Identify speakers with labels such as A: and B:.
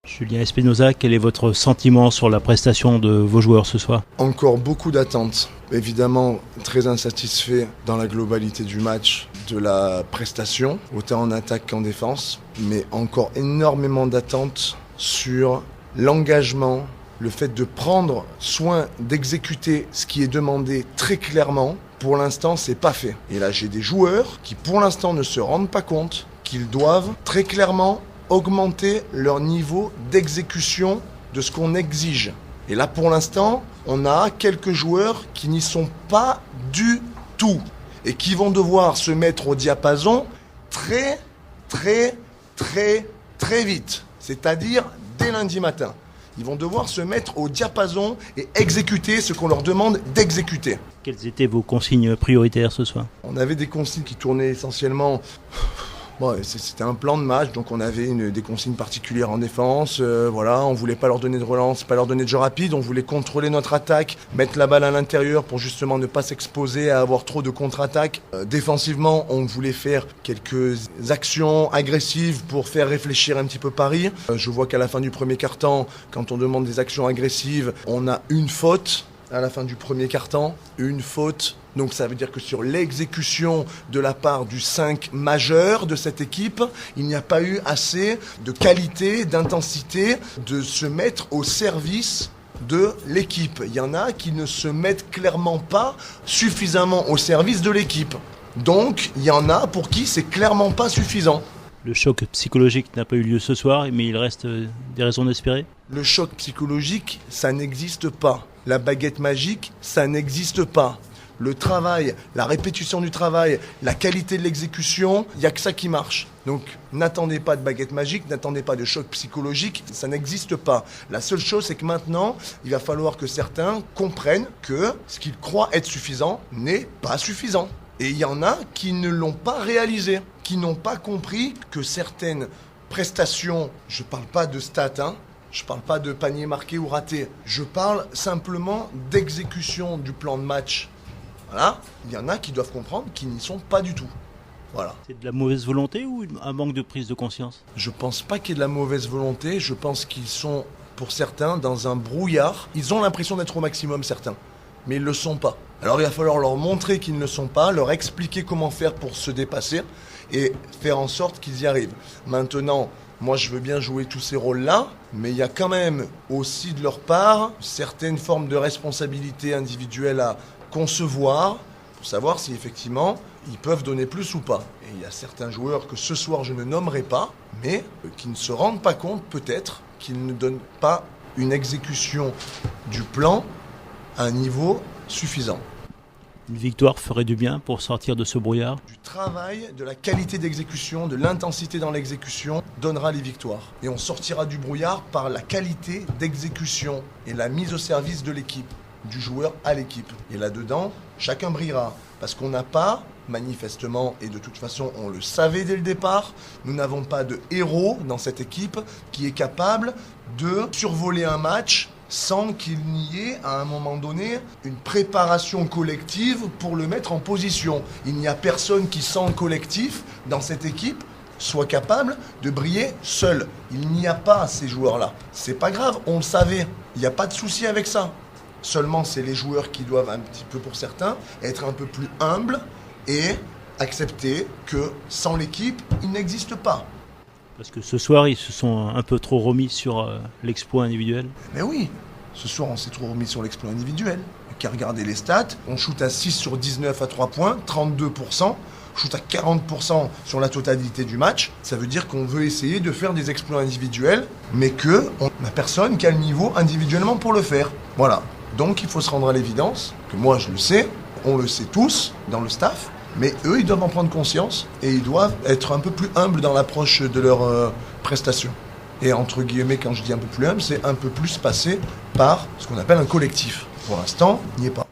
A: Julien Espinosa, quel est votre sentiment sur la prestation de vos joueurs ce soir?
B: Encore beaucoup d'attentes. Évidemment, très insatisfait dans la globalité du match, de la prestation, autant en attaque qu'en défense. Mais encore énormément d'attentes sur l'engagement, le fait de prendre soin d'exécuter ce qui est demandé très clairement. Pour l'instant, c'est pas fait. Et là, j'ai des joueurs qui, pour l'instant, ne se rendent pas compte qu'ils doivent très clairement augmenter leur niveau d'exécution de ce qu'on exige. Et là, pour l'instant, on a quelques joueurs qui n'y sont pas du tout et qui vont devoir se mettre au diapason très vite. C'est-à-dire dès lundi matin. Ils vont devoir se mettre au diapason et exécuter ce qu'on leur demande d'exécuter.
A: Quelles étaient vos consignes prioritaires ce soir?
B: On avait des consignes qui tournaient essentiellement... Bon, c'était un plan de match, donc on avait des consignes particulières en défense. On voulait pas leur donner de relance, pas leur donner de jeu rapide. On voulait contrôler notre attaque, mettre la balle à l'intérieur pour justement ne pas s'exposer à avoir trop de contre-attaques. Défensivement, on voulait faire quelques actions agressives pour faire réfléchir un petit peu Paris. Je vois qu'à la fin du premier quart-temps, quand on demande des actions agressives, on a une faute. À la fin du premier quart-temps, une faute. Donc ça veut dire que sur l'exécution de la part du 5 majeur de cette équipe, il n'y a pas eu assez de qualité, d'intensité, de se mettre au service de l'équipe. Il y en a qui ne se mettent clairement pas suffisamment au service de l'équipe. Donc il y en a pour qui c'est clairement pas suffisant.
A: Le choc psychologique n'a pas eu lieu ce soir, mais il reste des raisons d'espérer?
B: Le choc psychologique, ça n'existe pas. La baguette magique, ça n'existe pas. Le travail, la répétition du travail, la qualité de l'exécution, il n'y a que ça qui marche. Donc n'attendez pas de baguette magique, n'attendez pas de choc psychologique, ça n'existe pas. La seule chose, c'est que maintenant, il va falloir que certains comprennent que ce qu'ils croient être suffisant n'est pas suffisant. Et il y en a qui ne l'ont pas réalisé, qui n'ont pas compris que certaines prestations, je ne parle pas de stats, je ne parle pas de panier marqué ou raté, je parle simplement d'exécution du plan de match. Voilà, il y en a qui doivent comprendre qu'ils n'y sont pas du tout. Voilà.
A: C'est de la mauvaise volonté ou un manque de prise de conscience?
B: Je ne pense pas qu'il y ait de la mauvaise volonté, je pense qu'ils sont, pour certains, dans un brouillard. Ils ont l'impression d'être au maximum, certains, mais ils ne le sont pas. Alors il va falloir leur montrer qu'ils ne le sont pas, leur expliquer comment faire pour se dépasser et faire en sorte qu'ils y arrivent. Maintenant, moi je veux bien jouer tous ces rôles-là, mais il y a quand même aussi de leur part certaines formes de responsabilité individuelle à concevoir pour savoir si effectivement ils peuvent donner plus ou pas. Et il y a certains joueurs que ce soir je ne nommerai pas, mais qui ne se rendent pas compte peut-être qu'ils ne donnent pas une exécution du plan à un niveau suffisant.
A: Une victoire ferait du bien pour sortir de ce brouillard?
B: Du travail, de la qualité d'exécution, de l'intensité dans l'exécution donnera les victoires. Et on sortira du brouillard par la qualité d'exécution et la mise au service de l'équipe, du joueur à l'équipe. Et là-dedans, chacun brillera. Parce qu'on n'a pas, manifestement, et de toute façon on le savait dès le départ, nous n'avons pas de héros dans cette équipe qui est capable de survoler un match sans qu'il n'y ait, à un moment donné, une préparation collective pour le mettre en position. Il n'y a personne qui, sans collectif, dans cette équipe, soit capable de briller seul. Il n'y a pas ces joueurs-là. C'est pas grave, on le savait. Il n'y a pas de souci avec ça. Seulement, c'est les joueurs qui doivent, un petit peu pour certains, être un peu plus humbles et accepter que, sans l'équipe, ils n'existent pas.
A: Parce que ce soir, ils se sont un peu trop remis sur l'exploit individuel.
B: Mais oui, ce soir, on s'est trop remis sur l'exploit individuel. Qu'à regarder les stats, on shoot à 6 sur 19 à 3 points, 32%. Shoot à 40% sur la totalité du match. Ça veut dire qu'on veut essayer de faire des exploits individuels, mais qu'on n'a personne qui a le niveau individuellement pour le faire. Voilà. Donc, il faut se rendre à l'évidence, que moi, je le sais, on le sait tous dans le staff, mais eux, ils doivent en prendre conscience et ils doivent être un peu plus humbles dans l'approche de leurs prestations. Et entre guillemets, quand je dis un peu plus humble, c'est un peu plus passer par ce qu'on appelle un collectif. Pour l'instant, il n'y est pas.